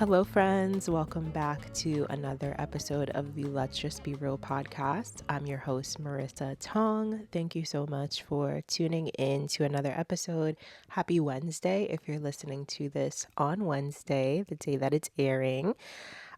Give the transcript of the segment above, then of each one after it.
Hello, friends. Welcome back to another episode of the Let's Just Be Real podcast. I'm your host, Marissa Tong. Thank you so much for tuning in to another episode. Happy Wednesday if you're listening to this on Wednesday, the day that it's airing.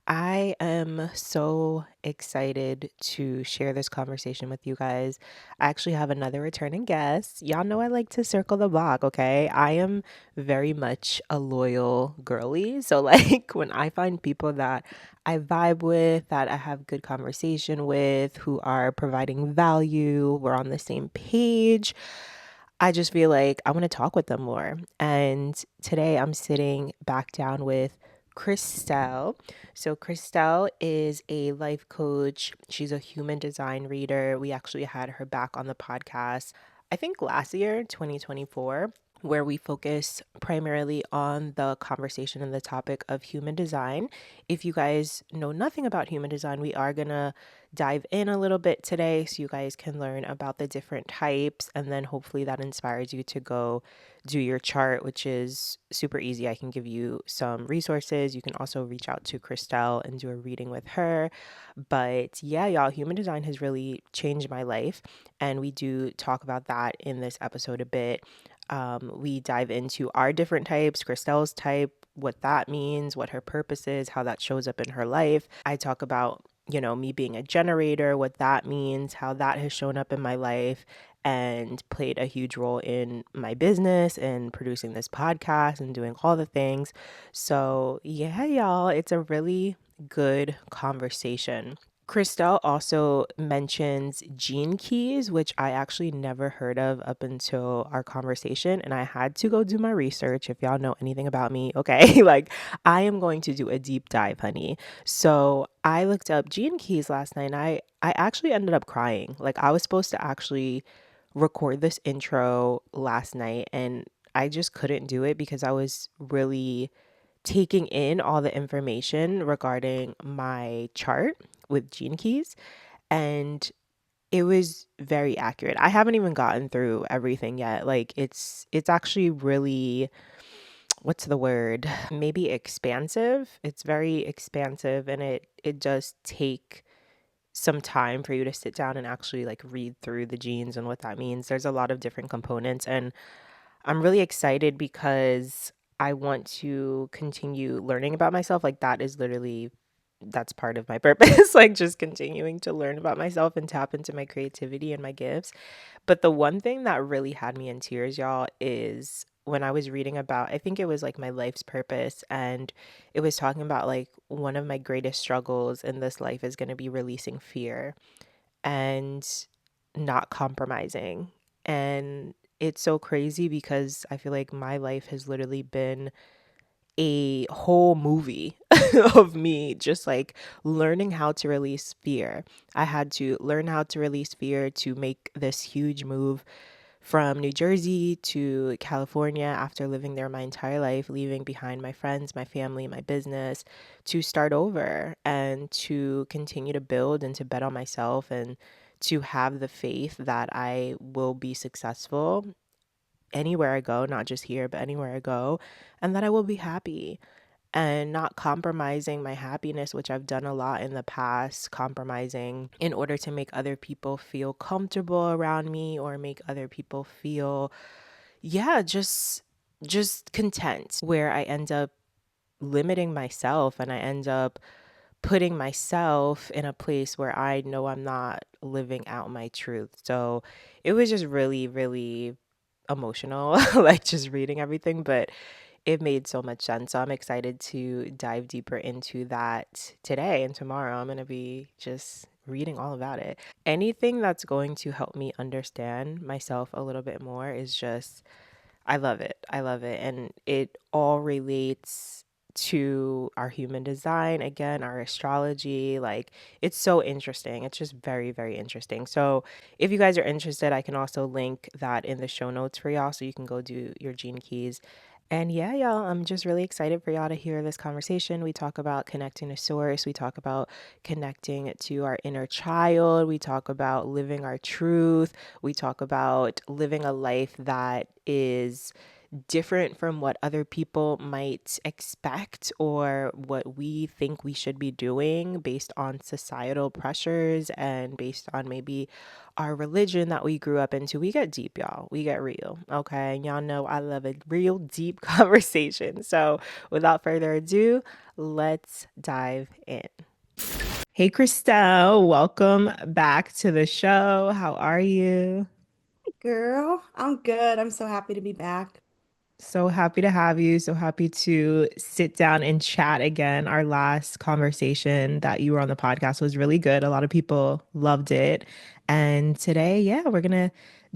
I am so excited to share this conversation with you guys. I actually have another returning guest. Y'all know I like to circle the block, okay? I am very much a loyal girly. So, like, when I find people that I vibe with, that I have good conversation with, who are providing value, we're on the same page, I just feel like I want to talk with them more. And today I'm sitting back down with Chrystelle. So, Chrystelle is a life coach. She's a human design reader. We actually had her back on the podcast, I think last year, 2024, where we focus primarily on the conversation and the topic of human design. If you guys know nothing about human design, we are going to dive in a little bit today so you guys can learn about the different types, and then hopefully that inspires you to go do your chart, which is super easy. I can give you some resources. You can also reach out to Chrystelle and do a reading with her. But yeah, y'all, human design has really changed my life, and we do talk about that in this episode a bit. We dive into our different types, Chrystelle's type, what that means, what her purpose is, how that shows up in her life. I talk about, me being a generator, what that means, how that has shown up in my life and played a huge role in my business and producing this podcast and doing all the things. So, yeah, y'all, it's a really good conversation. Chrystelle also mentions gene keys, which I actually never heard of up until our conversation. And I had to go do my research. If y'all know anything about me, okay, like I am going to do a deep dive, honey. So I looked up gene keys last night and I actually ended up crying. Like I was supposed to actually record this intro last night and I just couldn't do it because I was really taking in all the information regarding my chart with gene keys, and it was very accurate. I haven't even gotten through everything yet. Like it's actually really, what's the word? Maybe expansive. It's very expansive, and it does take some time for you to sit down and actually like read through the genes and what that means. There's a lot of different components, and I'm really excited because I want to continue learning about myself. Like that is literally, that's part of my purpose, like just continuing to learn about myself and tap into my creativity and my gifts. But the one thing that really had me in tears, y'all, is when I was reading about, I think it was like my life's purpose, and it was talking about like one of my greatest struggles in this life is going to be releasing fear and not compromising. And it's so crazy because I feel like my life has literally been a whole movie of me just like learning how to release fear. I had to learn how to release fear to make this huge move from New Jersey to California after living there my entire life, leaving behind my friends, my family, my business, to start over and to continue to build and to bet on myself and to have the faith that I will be successful anywhere I go, not just here, but anywhere I go, and that I will be happy and not compromising my happiness, which I've done a lot in the past, compromising in order to make other people feel comfortable around me or make other people feel, yeah, just content, where I end up limiting myself and I end up putting myself in a place where I know I'm not living out my truth. So it was just really, really emotional, like just reading everything, but it made so much sense. So I'm excited to dive deeper into that today and tomorrow. I'm going to be just reading all about it. Anything that's going to help me understand myself a little bit more is just, I love it. I love it. And it all relates to our human design, again, our astrology. Like, it's so interesting. It's just very, very interesting. So, if you guys are interested, I can also link that in the show notes for y'all so you can go do your gene keys. And yeah, y'all, I'm just really excited for y'all to hear this conversation. We talk about connecting to source. We talk about connecting to our inner child. We talk about living our truth. We talk about living a life that is different from what other people might expect or what we think we should be doing based on societal pressures and based on maybe our religion that we grew up into. We get deep, y'all. We get real. Okay. And y'all know I love a real deep conversation. So without further ado, let's dive in. Hey, Chrystelle, welcome back to the show. How are you? Girl, I'm good. I'm so happy to be back. So happy to have you. So happy to sit down and chat again. Our last conversation that you were on the podcast was really good. A lot of people loved it. And today, yeah, we're going to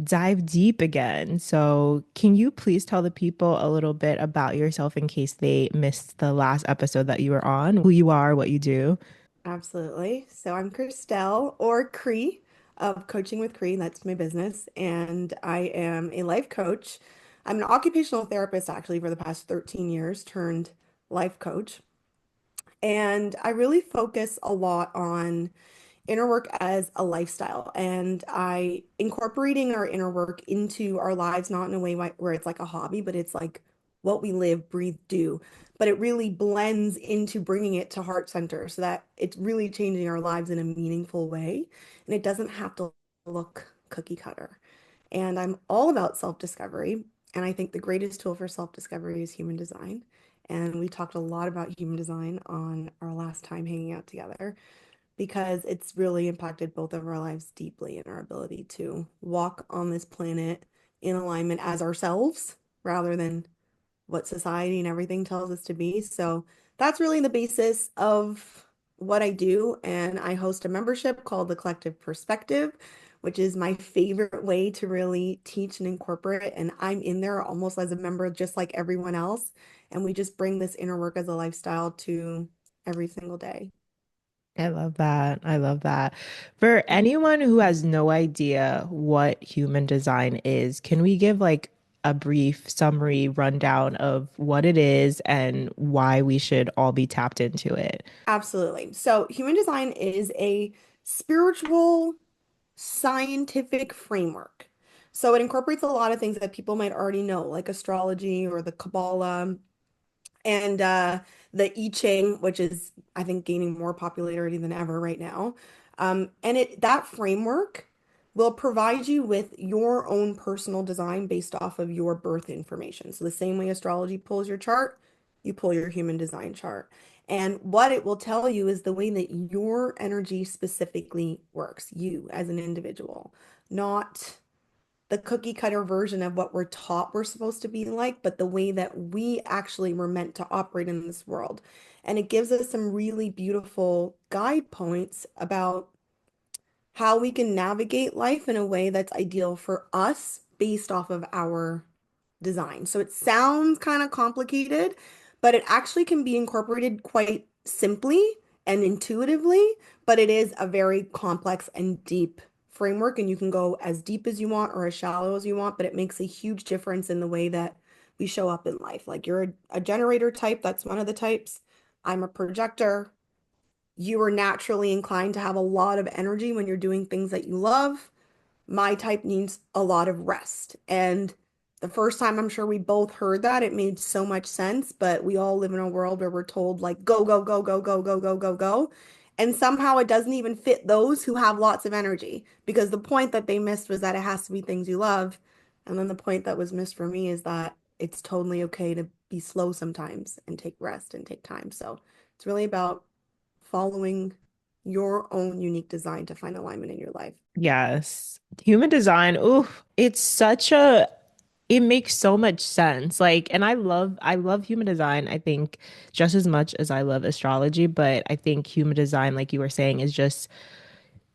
dive deep again. So, can you please tell the people a little bit about yourself in case they missed the last episode that you were on, who you are, what you do? Absolutely. So I'm Chrystelle or Chry of Coaching with Chry. That's my business. And I am a life coach. I'm an occupational therapist actually for the past 13 years, turned life coach. And I really focus a lot on inner work as a lifestyle and I incorporating our inner work into our lives, not in a way where it's like a hobby, but it's like what we live, breathe, do. But it really blends into bringing it to heart center so that it's really changing our lives in a meaningful way. And it doesn't have to look cookie cutter. And I'm all about self-discovery. And I think the greatest tool for self-discovery is human design. And we talked a lot about human design on our last time hanging out together because it's really impacted both of our lives deeply in our ability to walk on this planet in alignment as ourselves rather than what society and everything tells us to be. So that's really the basis of what I do. And I host a membership called the Collective Perspective, which is my favorite way to really teach and incorporate. And I'm in there almost as a member, just like everyone else. And we just bring this inner work as a lifestyle to every single day. I love that. I love that. For anyone who has no idea what human design is, can we give like a brief summary rundown of what it is and why we should all be tapped into it? Absolutely. So, human design is a spiritual, scientific framework. So, it incorporates a lot of things that people might already know, like astrology or the Kabbalah and the I Ching, which is, I think, gaining more popularity than ever right now. And that framework will provide you with your own personal design based off of your birth information. So the same way astrology pulls your chart, you pull your human design chart. And what it will tell you is the way that your energy specifically works, you as an individual, not the cookie cutter version of what we're taught we're supposed to be like, but the way that we actually were meant to operate in this world. And it gives us some really beautiful guide points about how we can navigate life in a way that's ideal for us based off of our design. So it sounds kind of complicated, but it actually can be incorporated quite simply and intuitively, but it is a very complex and deep framework, and you can go as deep as you want or as shallow as you want, but it makes a huge difference in the way that we show up in life. Like you're a generator type, that's one of the types. I'm a projector. You are naturally inclined to have a lot of energy when you're doing things that you love. My type needs a lot of rest. And the first time I'm sure we both heard that, it made so much sense. But we all live in a world where we're told, like, go, go, go, go, go, go, go, go, go. And somehow it doesn't even fit those who have lots of energy because the point that they missed was that it has to be things you love. And then the point that was missed for me is that it's totally okay to be slow sometimes and take rest and take time. So it's really about following your own unique design to find alignment in your life. Yes. Human design, ooh, it's such a it makes so much sense. Like, and I love human design, I think just as much as I love astrology, but I think human design, like you were saying, is just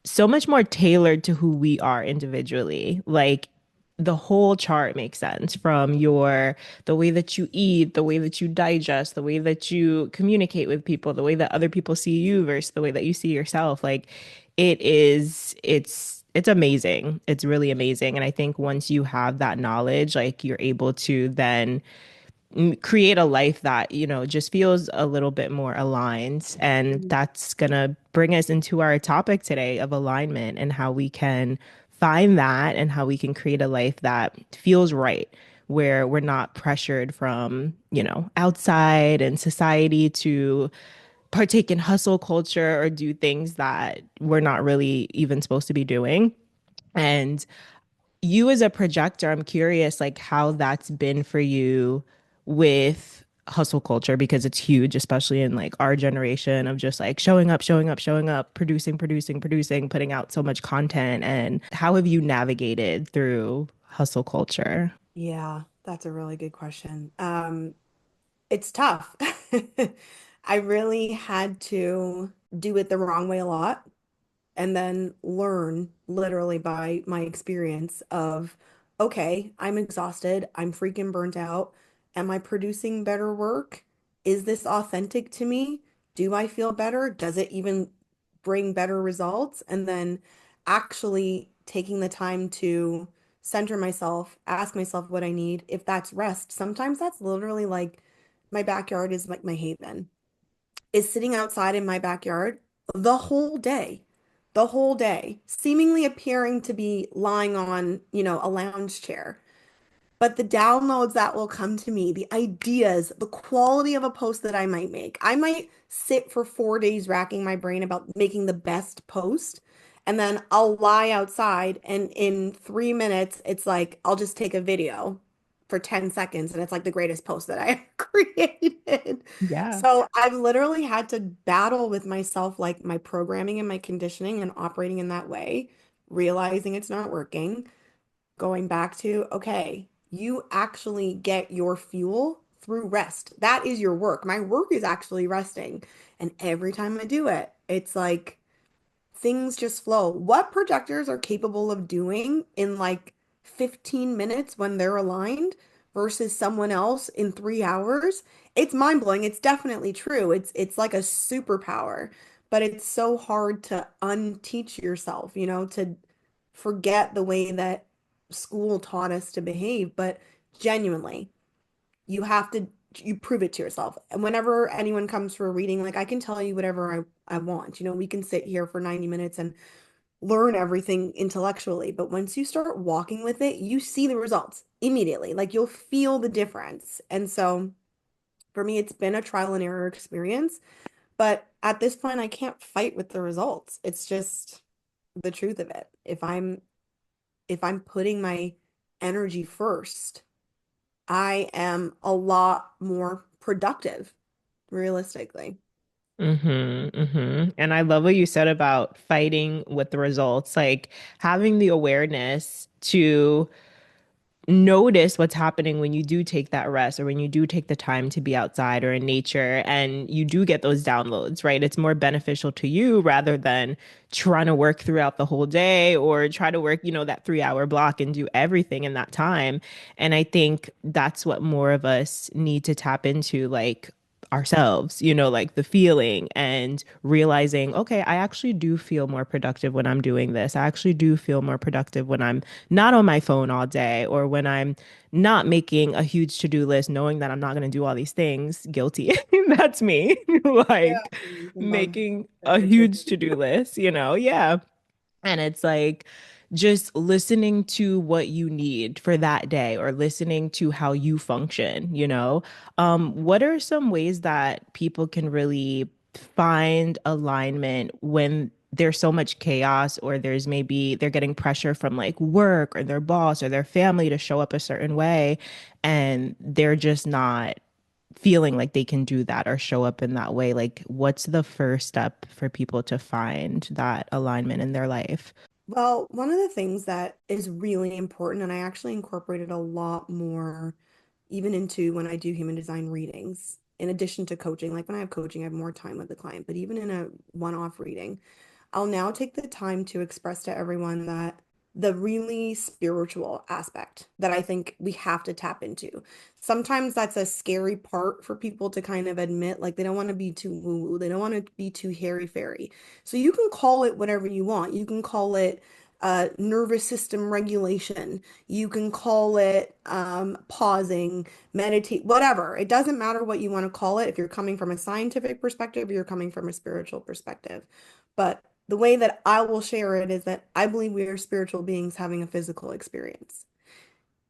so much more tailored to who we are individually. Like the whole chart makes sense from your the way that you eat, the way that you digest, the way that you communicate with people, the way that other people see you versus the way that you see yourself. Like it's amazing. It's really amazing. And I think once you have that knowledge, like you're able to then create a life that, just feels a little bit more aligned. And Mhm. that's going to bring us into our topic today of alignment and how we can find that and how we can create a life that feels right where we're not pressured from, outside and society to partake in hustle culture or do things that we're not really even supposed to be doing. And you as a projector, I'm curious like how that's been for you with hustle culture because it's huge, especially in like our generation of just like showing up, showing up, showing up, producing, producing, producing, putting out so much content. And how have you navigated through hustle culture? Yeah, that's a really good question. It's tough. I really had to do it the wrong way a lot and then learn literally by my experience of, okay, I'm exhausted. I'm freaking burnt out. Am I producing better work? Is this authentic to me? Do I feel better? Does it even bring better results? And then actually taking the time to center myself, ask myself what I need. If that's rest, sometimes that's literally like my backyard is like my haven, is sitting outside in my backyard the whole day, seemingly appearing to be lying on, a lounge chair. But the downloads that will come to me, the ideas, the quality of a post that I might make. I might sit for 4 days racking my brain about making the best post. And then I'll lie outside, and in 3 minutes, it's like I'll just take a video for 10 seconds, and it's like the greatest post that I created. Yeah. So I've literally had to battle with myself, like my programming and my conditioning and operating in that way, realizing it's not working, going back to, okay, you actually get your fuel through rest. That is your work. My work is actually resting. And every time I do it, it's like things just flow. What projectors are capable of doing in like 15 minutes when they're aligned versus someone else in 3 hours? It's mind-blowing. It's definitely true. It's like a superpower, but it's so hard to unteach yourself, to forget the way that school taught us to behave. But genuinely, you have to you prove it to yourself. And whenever anyone comes for a reading, like I can tell you whatever I want. We can sit here for 90 minutes and learn everything intellectually, but once you start walking with it, you see the results immediately. Like you'll feel the difference. And so for me, it's been a trial and error experience, but at this point, I can't fight with the results. It's just the truth of it. If I'm putting my energy first, I am a lot more productive, realistically. And I love what you said about fighting with the results, like having the awareness to notice what's happening when you do take that rest or when you do take the time to be outside or in nature and you do get those downloads, right? It's more beneficial to you rather than trying to work throughout the whole day or try to work, that 3 hour block and do everything in that time. And I think that's what more of us need to tap into, like ourselves, like the feeling and realizing, okay, I actually do feel more productive when I'm doing this. I actually do feel more productive when I'm not on my phone all day or when I'm not making a huge to-do list, knowing that I'm not going to do all these things. Guilty. That's me. Yeah, Like making that's a a trigger. huge to-do list, yeah. And it's like just listening to what you need for that day or listening to how you function, What are some ways that people can really find alignment when there's so much chaos or there's maybe they're getting pressure from like work or their boss or their family to show up a certain way and they're just not feeling like they can do that or show up in that way? Like, what's the first step for people to find that alignment in their life? Well, one of the things that is really important, and I actually incorporated a lot more even into when I do human design readings, in addition to coaching. Like when I have coaching, I have more time with the client, but even in a one-off reading, I'll now take the time to express to everyone that the really spiritual aspect that I think we have to tap into. Sometimes that's a scary part for people to kind of admit, like they don't want to be too woo-woo, they don't want to be too hairy-fairy. So you can call it whatever you want. You can call it nervous system regulation. You can call it pausing, meditate, whatever. It doesn't matter what you want to call it if you're coming from a scientific perspective or you're coming from a spiritual perspective. But the way that I will share it is that I believe we are spiritual beings having a physical experience.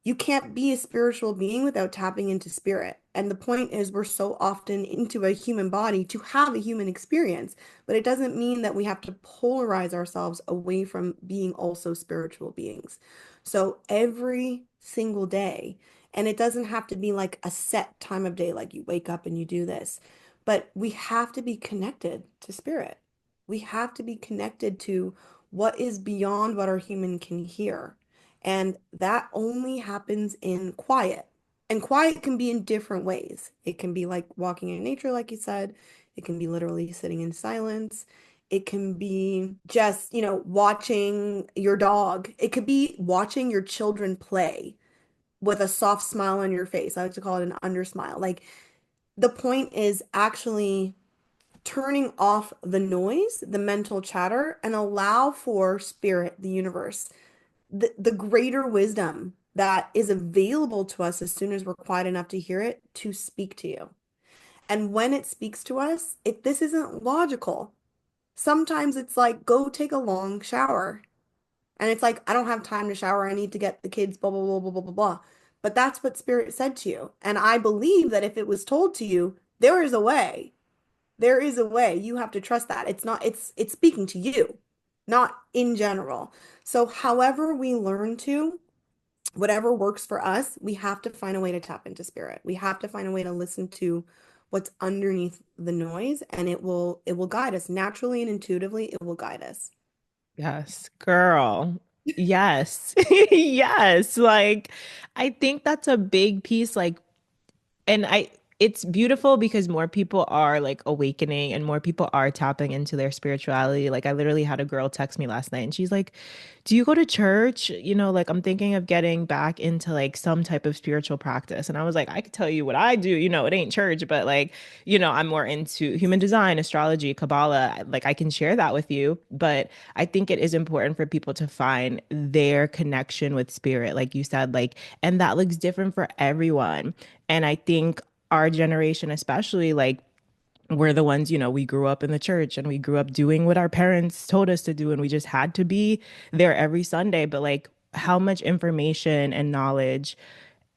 You can't be a spiritual being without tapping into spirit. And the point is, we're so often into a human body to have a human experience, but it doesn't mean that we have to polarize ourselves away from being also spiritual beings. So every single day, and it doesn't have to be like a set time of day, like you wake up and you do this, but we have to be connected to spirit. We have to be connected to what is beyond what our human can hear. And that only happens in quiet. And quiet can be in different ways. It can be like walking in nature, like you said. It can be literally sitting in silence. It can be just, watching your dog. It could be watching your children play with a soft smile on your face. I like to call it an under smile. Like the point is actually turning off the noise, the mental chatter, and allow for spirit, the universe, the greater wisdom that is available to us as soon as we're quiet enough to hear it to speak to you. And when it speaks to us, this isn't logical. Sometimes it's like, go take a long shower. And it's like, I don't have time to shower. I need to get the kids, blah, blah, blah, blah, blah, blah, blah. But that's what spirit said to you. And I believe that if it was told to you, there is a way. There is a way. You have to trust that. It's speaking to you, not in general. So however we learn to, whatever works for us, we have to find a way to tap into spirit. We have to find a way to listen to what's underneath the noise, and it will guide us naturally and intuitively. It will guide us. Yes, girl. Yes. Yes. Like, I think that's a big piece. Like, and it's beautiful because more people are like awakening and more people are tapping into their spirituality. Like I literally had a girl text me last night and she's like, "Do you go to church? Like I'm thinking of getting back into like some type of spiritual practice." And I was like, "I could tell you what I do. It ain't church, but like, I'm more into human design, astrology, Kabbalah. Like I can share that with you, but I think it is important for people to find their connection with spirit, like you said, like, and that looks different for everyone. And I think our generation, especially, like, we're the ones, we grew up in the church and we grew up doing what our parents told us to do, and we just had to be there every Sunday. But, like, how much information and knowledge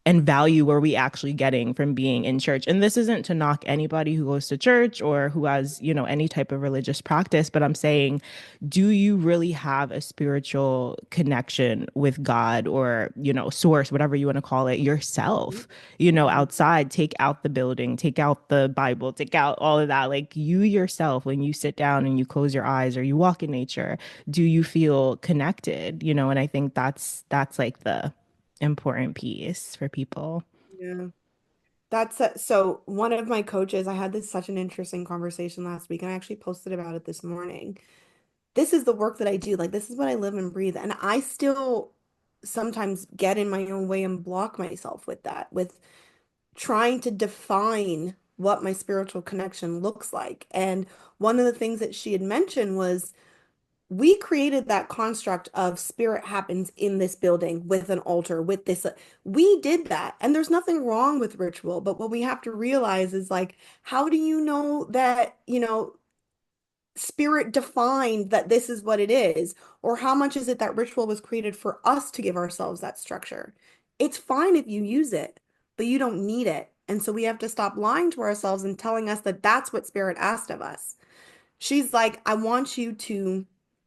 and value were we actually getting from being in church? And this isn't to knock anybody who goes to church or who has, any type of religious practice, but I'm saying, do you really have a spiritual connection with God or, source, whatever you want to call it, yourself, Mhm. outside? Take out the building, take out the Bible, take out all of that. Like you yourself, when you sit down and you close your eyes or you walk in nature, do you feel connected? And I think that's like the important piece for people. Yeah. So one of my coaches, I had this such an interesting conversation last week, and I actually posted about it this morning. This is the work that I do. Like, this is what I live and breathe. And I still sometimes get in my own way and block myself with that, with trying to define what my spiritual connection looks like. And one of the things that she had mentioned was we created that construct of spirit happens in this building with an altar, with this. We did that. And there's nothing wrong with ritual. But what we have to realize is like, how do you know that, spirit defined that this is what it is? Or how much is it that ritual was created for us to give ourselves that structure? It's fine if you use it, but you don't need it. And so we have to stop lying to ourselves and telling us that that's what spirit asked of us. She's like, I want you to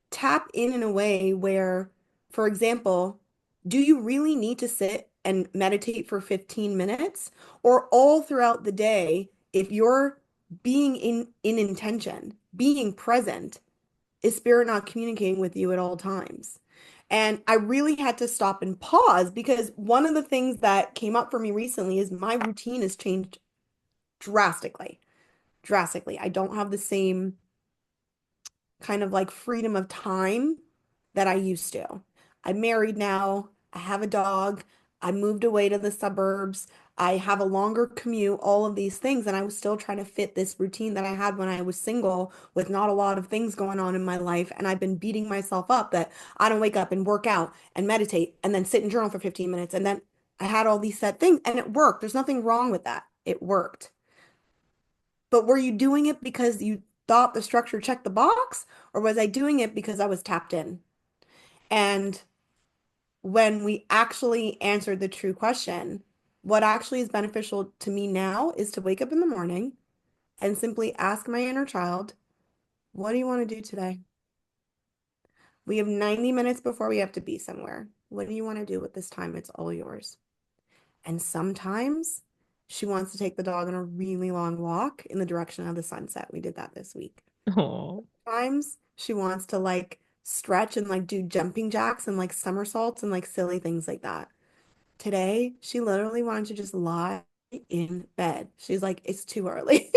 tap in a way where, for example, do you really need to sit and meditate for 15 minutes? Or all throughout the day, if you're being in intention, being present, is spirit not communicating with you at all times? And I really had to stop and pause because one of the things that came up for me recently is my routine has changed drastically. Drastically. I don't have the same kind of like freedom of time that I used to. I'm married now. I have a dog. I moved away to the suburbs. I have a longer commute, all of these things. And I was still trying to fit this routine that I had when I was single with not a lot of things going on in my life. And I've been beating myself up that I don't wake up and work out and meditate and then sit and journal for 15 minutes. And then I had all these set things and it worked. There's nothing wrong with that. It worked. But were you doing it because you thought the structure checked the box, or was I doing it because I was tapped in? And when we actually answered the true question. What actually is beneficial to me now is to wake up in the morning and simply ask my inner child, what do you want to do today? We have 90 minutes before we have to be somewhere. What do you want to do with this time? It's all yours. And sometimes she wants to take the dog on a really long walk in the direction of the sunset. We did that this week. Oh. Times she wants to like stretch and like do jumping jacks and like somersaults and like silly things like that. Today, she literally wanted to just lie in bed. She's like, it's too early.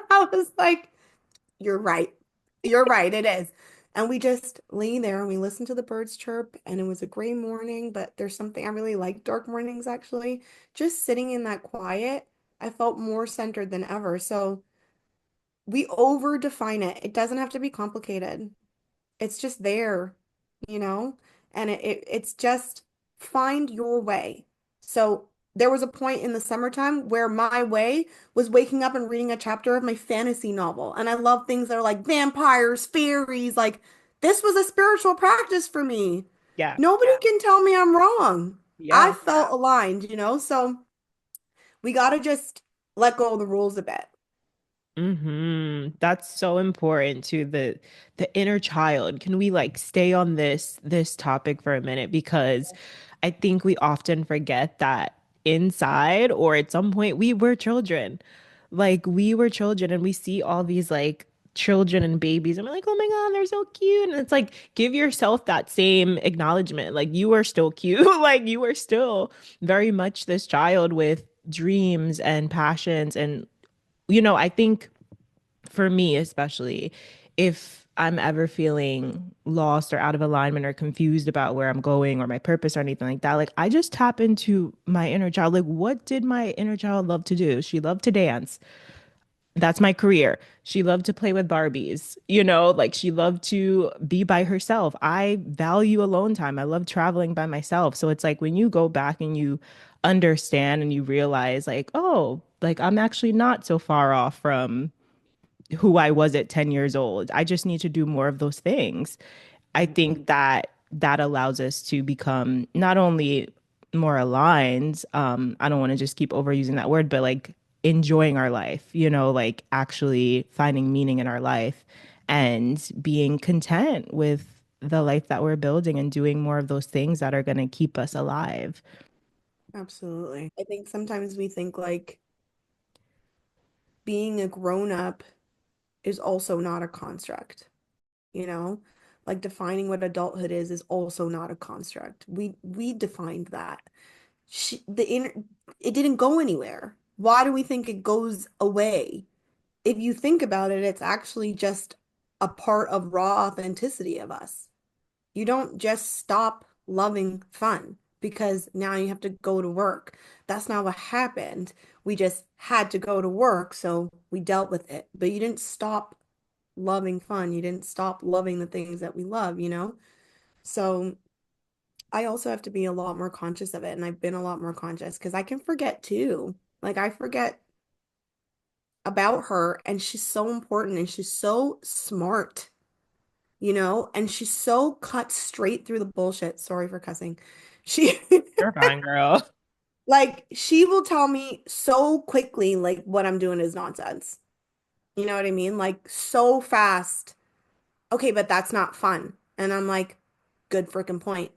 I was like, you're right. You're right. It is. And we just lay there and we listened to the birds chirp, and it was a gray morning, but there's something I really like dark mornings actually. Just sitting in that quiet, I felt more centered than ever. So we over define it. It doesn't have to be complicated. It's just there, you know? And it's just find your way. So there was a point in the summertime where my way was waking up and reading a chapter of my fantasy novel. And I love things that are like vampires, fairies, like this was a spiritual practice for me. Yeah. Nobody can tell me I'm wrong. I Yeah. felt aligned, you know? So we got to just let go of the rules a bit. That's so important to the inner child. Can we like stay on this topic for a minute? Because I think we often forget that inside or at some point we were children. Like we were children and we see all these like children and babies and we're like, oh my God, they're so cute. And it's like, give yourself that same acknowledgement. Like you are still cute. Like you are still very much this child with dreams and passions and I think for me, especially if I'm ever feeling lost or out of alignment or confused about where I'm going or my purpose or anything like that, like I just tap into my inner child. Like, what did my inner child love to do? She loved to dance. That's my career. She loved to play with Barbies, like she loved to be by herself. I value alone time. I love traveling by myself. So it's like when you go back and you understand and you realize, like, oh, like I'm actually not so far off from who I was at 10 years old. I just need to do more of those things. I think that that allows us to become not only more aligned, I don't want to just keep overusing that word, but like enjoying our life, like actually finding meaning in our life and being content with the life that we're building and doing more of those things that are going to keep us alive. Absolutely. I think sometimes we think like being a grown up is also not a construct, you know? Like defining what adulthood is also not a construct. We defined that. The inner it didn't go anywhere. Why do we think it goes away? If you think about it, it's actually just a part of raw authenticity of us. You don't just stop loving fun because now you have to go to work. That's not what happened. We just had to go to work, so we dealt with it. But you didn't stop loving fun. You didn't stop loving the things that we love, you know? So I also have to be a lot more conscious of it. And I've been a lot more conscious because I can forget too. Like I forget about her, and she's so important and she's so smart, you know, and she's so cut straight through the bullshit. Sorry for cussing. She You're fine, girl. like she will tell me so quickly like what I'm doing is nonsense. You know what I mean? Like so fast. Okay, but that's not fun. And I'm like, good freaking point.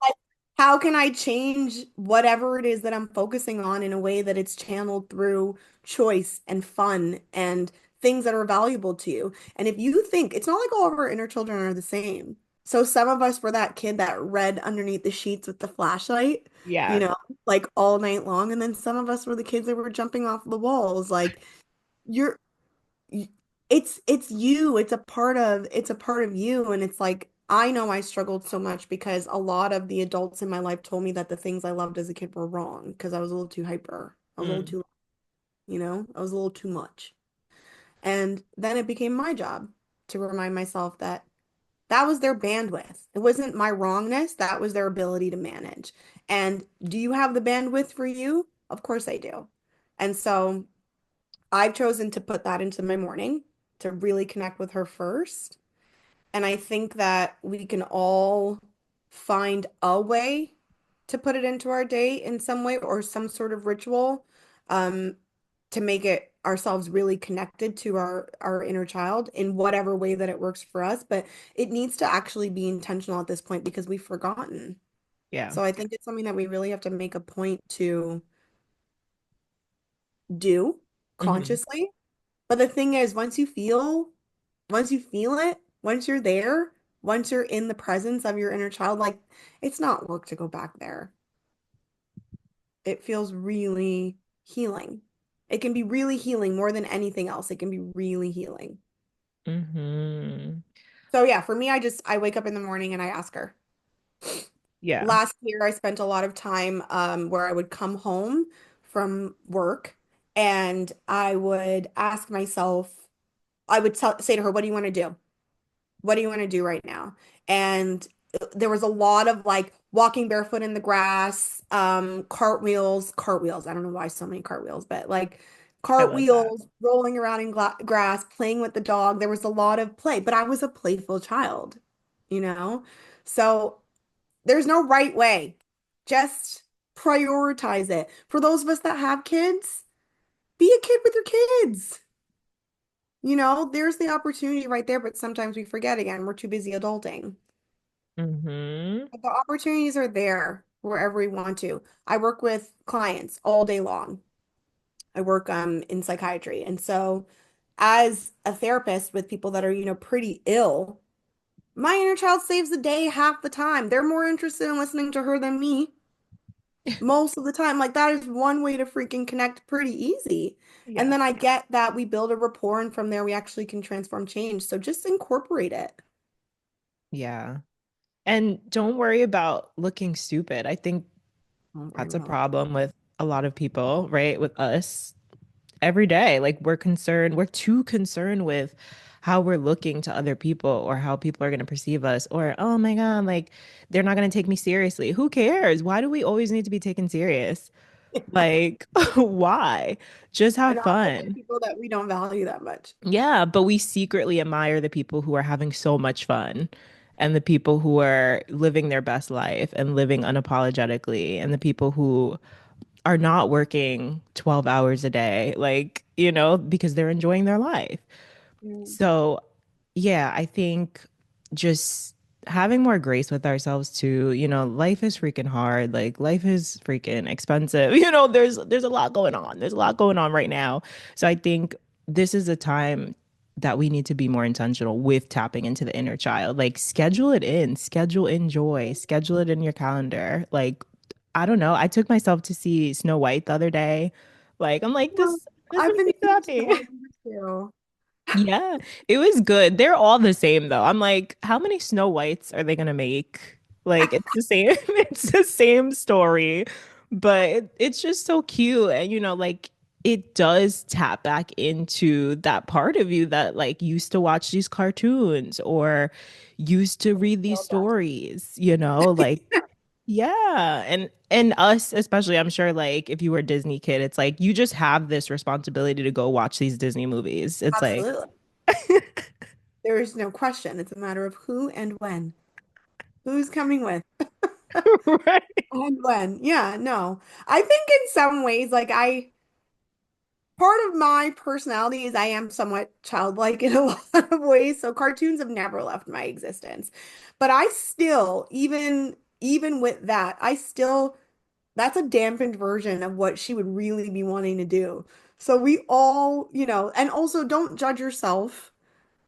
Like, how can I change whatever it is that I'm focusing on in a way that it's channeled through choice and fun and things that are valuable to you? And if you think it's not like all of our inner children are the same. So some of us were that kid that read underneath the sheets with the flashlight, you Yeah. know, like all night long. And then some of us were the kids that were jumping off the walls. Like you're y- it's you. It's a part of you. And it's like I know I struggled so much because a lot of the adults in my life told me that the things I loved as a kid were wrong because I was a little too hyper. I was a little Mm. too, I was a little too much. And then it became my job to remind myself that that was their bandwidth. It wasn't my wrongness, that was their ability to manage. And do you have the bandwidth for you? Of course I do. And so I've chosen to put that into my morning to really connect with her first. And I think that we can all find a way to put it into our day in some way or some sort of ritual um, to make it ourselves really connected to our inner child in whatever way that it works for us. But it needs to actually be intentional at this point because we've forgotten. Yeah. So I think it's something that we really have to make a point to do Hmm. consciously. But the thing is, once you feel it, once you're there, once you're in the presence of your inner child, like it's not work to go back there. It feels really healing. It can be really healing more than anything else. It can be really healing. Hmm. So yeah, for me, I wake up in the morning and I ask her. Yeah. Last year, I spent a lot of time where I would come home from work and I would ask myself, I would say to her, "What do you want to do? What do you want to do right now?" And there was a lot of like walking barefoot in the grass, cartwheels. I don't know why so many cartwheels, but like I love that. cartwheels, rolling around in grass, playing with the dog. There was a lot of play, but I was a playful child, you know? So there's no right way. Just prioritize it. For those of us that have kids, be a kid with your kids. There's the opportunity right there, but sometimes we forget again. We're too busy adulting. Hmm. But the opportunities are there wherever we want to. I work with clients all day long. I work in psychiatry. And so as a therapist with people that are, pretty ill, my inner child saves the day half the time. They're more interested in listening to her than me most of the time. Like that is one way to freaking connect pretty easy. And Yeah. then I get that we build a rapport and from there we actually can transform change. So just incorporate it. Yeah. And don't worry about looking stupid. I think Don't worry that's a about problem with a lot of people, right? With us every day. Like we're too concerned with how we're looking to other people or how people are going to perceive us or, oh my God, like they're not going to take me seriously. Who cares? Why do we always need to be taken serious? it. Like, why? Just And have also by fun. people that we don't value that much. Yeah, but we secretly admire the people who are having so much fun and the people who are living their best life and living unapologetically and the people who are not working 12 hours a day, like, because they're enjoying their life. Mm. So, yeah, I think just having more grace with ourselves too. Life is freaking hard. Like life is freaking expensive. There's a lot going on. There's a lot going on right now. So I think this is a time that we need to be more intentional with tapping into the inner child. Like schedule in joy, schedule it in your calendar. Like I don't know. I took myself to see Snow White the other day. Like I'm like Well, this I've makes been me so meaning to happy. go too. Yeah, it was good. They're all the same though. I'm like, how many Snow Whites are they gonna make? Like it's the same, it's the same story, but it's just so cute. And like it does tap back into that part of you that like used to watch these cartoons or used to read these Feel that. stories, like yeah. And us especially, I'm sure like if you were a Disney kid, it's like you just have this responsibility to go watch these Disney movies. It's like Absolutely. There is no question. It's a matter of who and when. Who's coming with right. and when. Yeah, no. I think in some ways, like part of my personality is I am somewhat childlike in a lot of ways. So cartoons have never left my existence. But I still, even with that, that's a dampened version of what she would really be wanting to do. So we all, and also don't judge yourself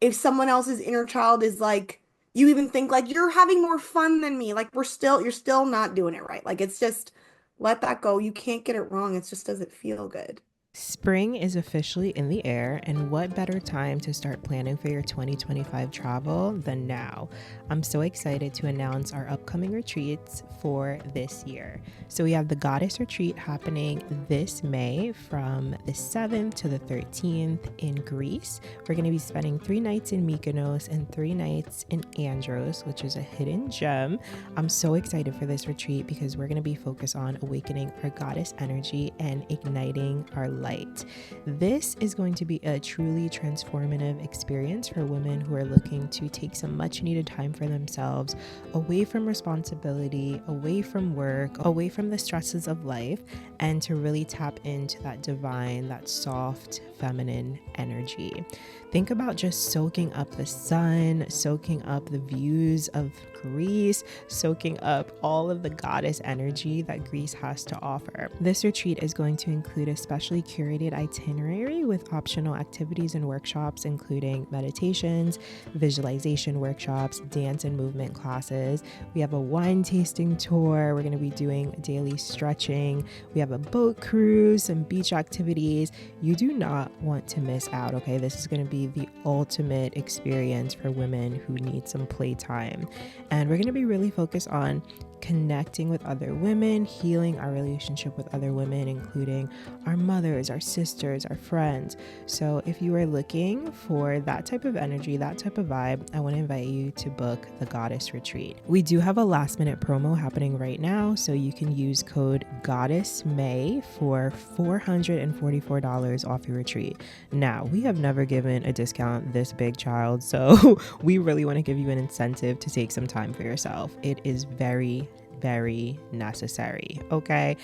if someone else's inner child is like, you even think like you're having more fun than me. Like you're still not doing it right. Like it's just let that go. You can't get it wrong. It just doesn't feel good. Spring is officially in the air, and what better time to start planning for your 2025 travel than now? I'm so excited to announce our upcoming retreats for this year. So, we have the Goddess Retreat happening this May from the 7th to the 13th in Greece. We're going to be spending 3 nights in Mykonos and 3 nights in Andros, which is a hidden gem. I'm so excited for this retreat because we're going to be focused on awakening our goddess energy and igniting our light light. This is going to be a truly transformative experience for women who are looking to take some much needed time for themselves, away from responsibility, away from work, away from the stresses of life, and to really tap into that divine, that soft, feminine energy. Think about just soaking up the sun, soaking up the views of Greece, soaking up all of the goddess energy that Greece has to offer. This retreat is going to include a specially curated itinerary with optional activities and workshops, including meditations, visualization workshops, dance and movement classes. We have a wine tasting tour. We're going to be doing daily stretching. We have a boat cruise, some beach activities. You do not want to miss out, okay? This is going to be the ultimate experience for women who need some playtime. And we're going to be really focused on connecting with other women, healing our relationship with other women, including our mothers, our sisters, our friends. So if you are looking for that type of energy, that type of vibe, I want to invite you to book the Goddess Retreat. We do have a last minute promo happening right now, so you can use code GoddessMay for $444 off your retreat. Now, we have never given a discount this big, child, so we really want to give you an incentive to take some time for yourself. It is very necessary, okay?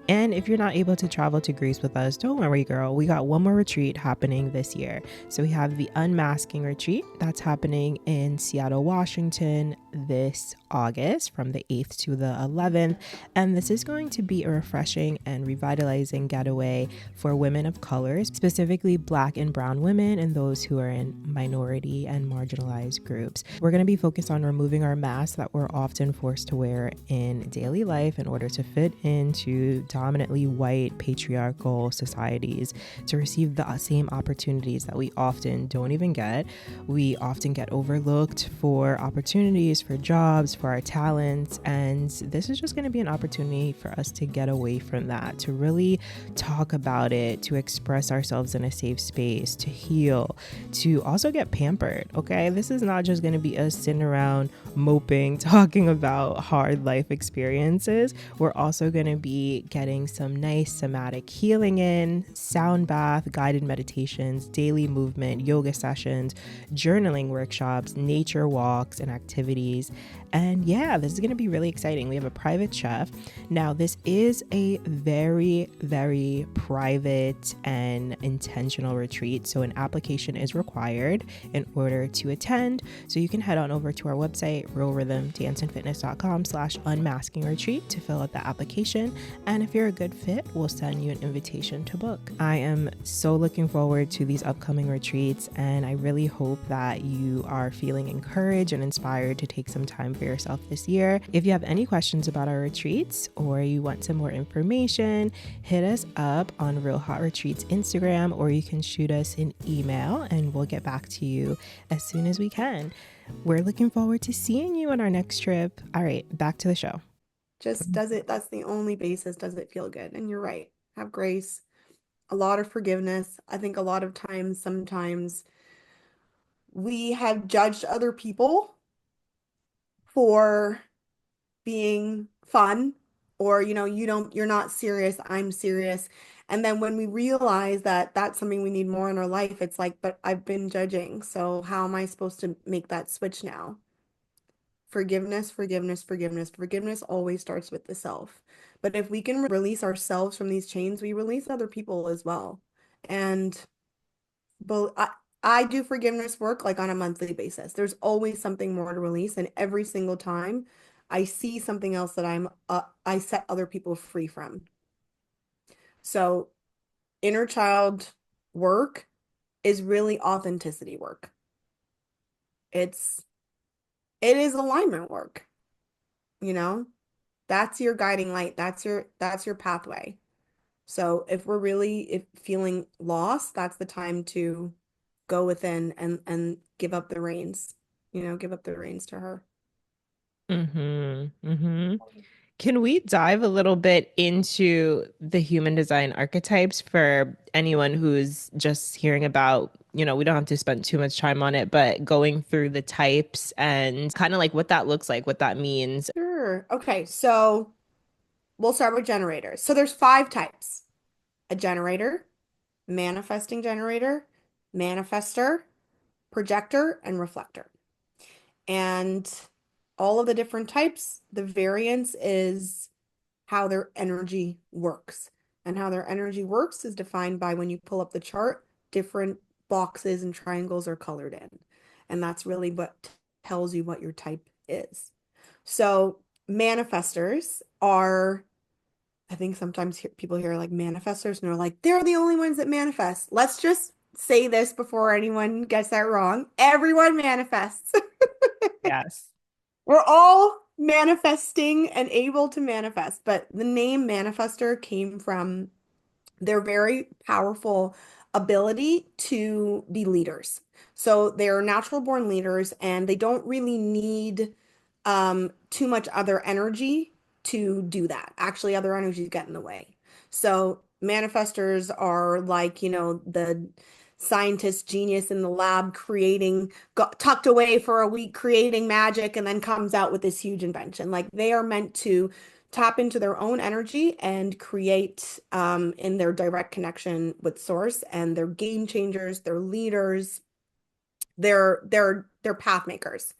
And if you're not able to travel to Greece with us, don't worry, girl. We got one more retreat happening this year. So we have the Unmasking Retreat that's happening in Seattle, Washington this August from the 8th to the 11th. And this is going to be a refreshing and revitalizing getaway for women of color, specifically Black and Brown women and those who are in minority and marginalized groups. We're going to be focused on removing our masks that we're often forced to wear in daily life in order to fit into dominantly white patriarchal societies, to receive the same opportunities that we often don't even get. We often get overlooked for opportunities, for jobs, for our talents, and this is just going to be an opportunity for us to get away from that, to really talk about it, to express ourselves in a safe space, to heal, to also get pampered, okay? This is not just going to be us sitting around moping, talking about hard life experiences. We're also going to be getting some nice somatic healing in, sound bath, guided meditations, daily movement, yoga sessions, journaling workshops, nature walks, and activities. And yeah, this is going to be really exciting. We have a private chef. Now, this is a very private and intentional retreat, so an application is required in order to attend. So you can head on over to our website, realrhythmdanceandfitness.com/unmaskingretreat to fill out the application. And if you're a good fit, we'll send you an invitation to book. I am so looking forward to these upcoming retreats, and I really hope that you are feeling encouraged and inspired to take some time for yourself this year. If you have any questions about our retreats or you want some more information, hit us up on Real Hot Retreats Instagram, or you can shoot us an email and we'll get back to you as soon as we can. We're looking forward to seeing you on our next trip. All right, back to the show. Just that's the only basis, does it feel good? And you're right. Have grace, a lot of forgiveness. I think a lot of times, sometimes we have judged other people for being fun, or you're not serious, I'm serious. And then when we realize that that's something we need more in our life, it's like, but I've been judging, so how am I supposed to make that switch now? Forgiveness always starts with the self. But if we can release ourselves from these chains, we release other people as well. And both I do forgiveness work like on a monthly basis. There's always something more to release, and every single time I see something else that I set other people free from. So inner child work is really authenticity work. It's it is alignment work, you know? That's your guiding light. That's your pathway. So if we're really if feeling lost, that's the time to go within and give up the reins. Give up the reins to her. Can we dive a little bit into the human design archetypes for anyone who's just hearing about, we don't have to spend too much time on it, but going through the types and kind of like what that looks like, what that means? Sure. Okay, so we'll start with generators. So there's five types. A generator, manifesting generator, manifester, projector, and reflector. And all of the different types, the variance is how their energy works. And how their energy works is defined by when you pull up the chart, different boxes and triangles are colored in. And that's really what tells you what your type is. So manifestors are, I think sometimes people hear like manifestors and they're like, they're the only ones that manifest. Let's just say this before anyone gets that wrong. Everyone manifests. Yes. We're all manifesting and able to manifest, but the name manifester came from their very powerful ability to be leaders. So they're natural born leaders and they don't really need too much other energy to do that. Actually, other energies get in the way. So manifestors are like, the scientist genius in the lab creating, got tucked away for a week creating magic and then comes out with this huge invention. Like they are meant to tap into their own energy and create in their direct connection with source, and they're game changers, they're leaders, they're path makers.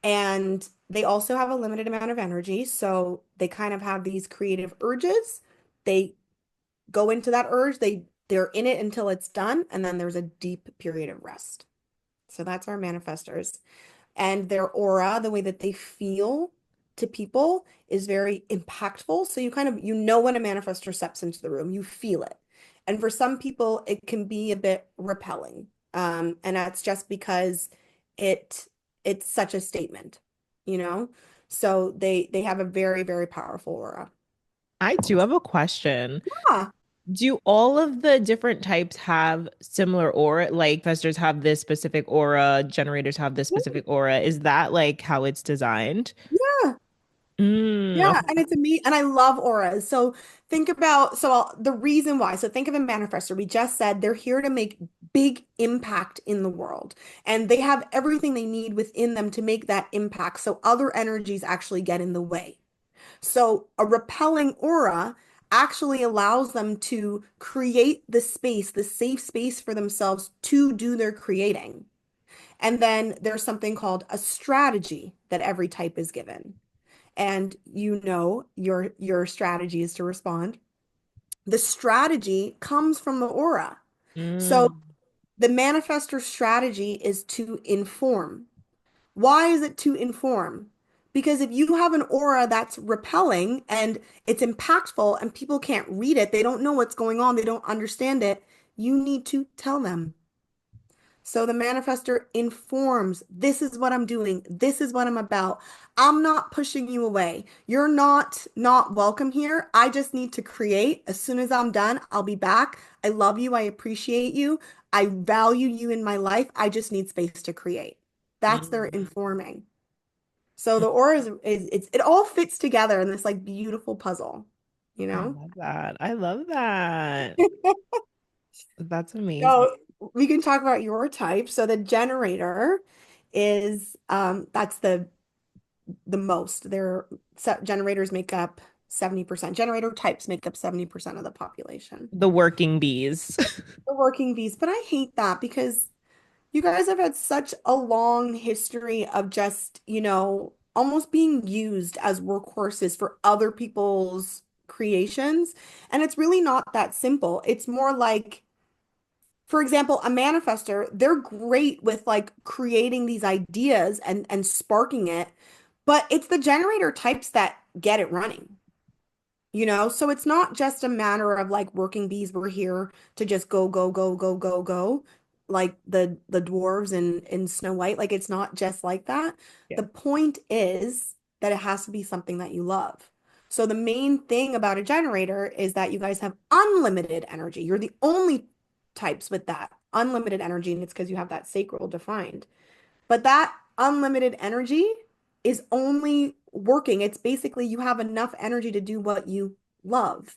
And they also have a limited amount of energy, so they kind of have these creative urges. They go into that urge, they're in it until it's done, and then there's a deep period of rest. So that's our manifestors. And their aura, the way that they feel to people is very impactful. So you kind of, when a manifestor steps into the room, you feel it. And for some people, it can be a bit repelling. And that's just because it it's such a statement, you know? So they have a very, very powerful aura. I do have a question. Ah, Do all of the different types have similar aura? Like festers have this specific aura, generators have this specific aura. Is that like how it's designed? yeah. Okay. Yeah, and it's a me, and I love auras. So think about the reason why. So think of a manifestor. We just said they're here to make big impact in the world, and they have everything they need within them to make that impact. So other energies actually get in the way. So a repelling aura actually allows them to create the space, the safe space for themselves to do their creating. And then there's something called a strategy that every type is given, and your strategy is to respond. The strategy comes from the aura. So Mm. the manifestor strategy is to inform. Why is it to inform? Because if you have an aura that's repelling and it's impactful and people can't read it, they don't know what's going on, they don't understand it, you need to tell them. So the manifestor informs, this is what I'm doing. This is what I'm about. I'm not pushing you away. You're not welcome here. I just need to create. As soon as I'm done, I'll be back. I love you. I appreciate you. I value you in my life. I just need space to create. That's their Mm. informing. So the aura it all fits together in this like beautiful puzzle, you I know? love that. I love that. That's amazing. So we can talk about your type. So the generator is that's the most. Their generators make up 70%. Generator types make up 70% of the population. The working bees. The working bees, but I hate that because you guys have had such a long history of just, almost being used as workhorses for other people's creations. And it's really not that simple. It's more like, for example, a manifester, they're great with like creating these ideas and sparking it, but it's the generator types that get it running. So it's not just a matter of like working bees were here to just go, go, go, go, go, go, like the dwarves in Snow White. Like it's not just like that. Yeah. The point is that it has to be something that you love. So the main thing about a generator is that you guys have unlimited energy. You're the only types with that unlimited energy, and it's because you have that sacral defined. But that unlimited energy is only working. It's basically you have enough energy to do what you love.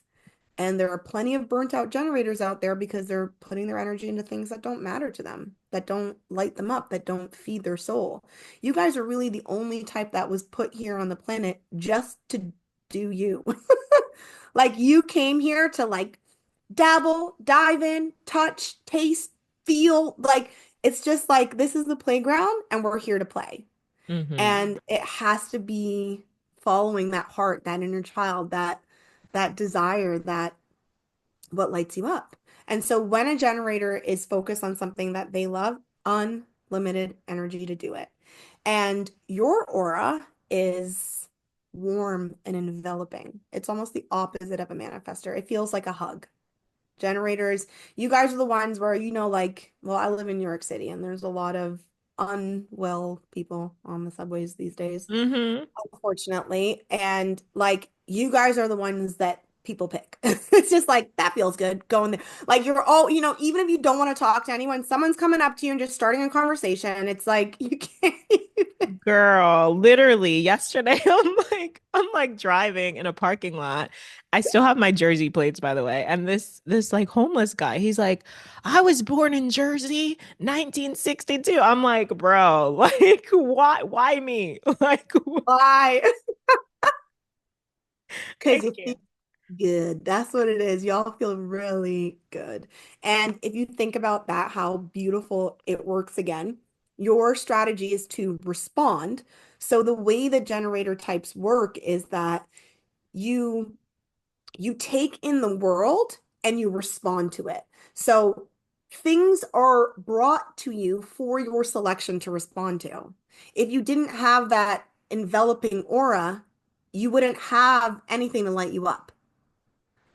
And there are plenty of burnt out generators out there because they're putting their energy into things that don't matter to them, that don't light them up, that don't feed their soul. You guys are really the only type that was put here on the planet just to do you. Like you came here to like dabble, dive in, touch, taste, feel. Like it's just like this is the playground and we're here to play. Mm-hmm. And it has to be following that heart, that inner child, that desire, that what lights you up. And so when a generator is focused on something that they love, unlimited energy to do it. And your aura is warm and enveloping. It's almost the opposite of a manifester. It feels like a hug. Generators, you guys are the ones where, like, well, I live in New York City and there's a lot of unwell people on the subways these days, Mm-hmm. unfortunately. And like, you guys are the ones that people pick. It's just like, that feels good going there. Like, you're all, even if you don't want to talk to anyone, someone's coming up to you and just starting a conversation. And it's like, you can't even. Girl, literally yesterday I'm like driving in a parking lot. I still have my Jersey plates, by the way. And this like homeless guy, he's like, I was born in Jersey, 1962. I'm like, bro, like why me? Like Why? Because thank you you. feel good. That's what it is. Y'all feel really good. And if you think about that, how beautiful it works again, your strategy is to respond. So the way that generator types work is that you you take in the world and you respond to it. So things are brought to you for your selection to respond to. If you didn't have that enveloping aura, you wouldn't have anything to light you up.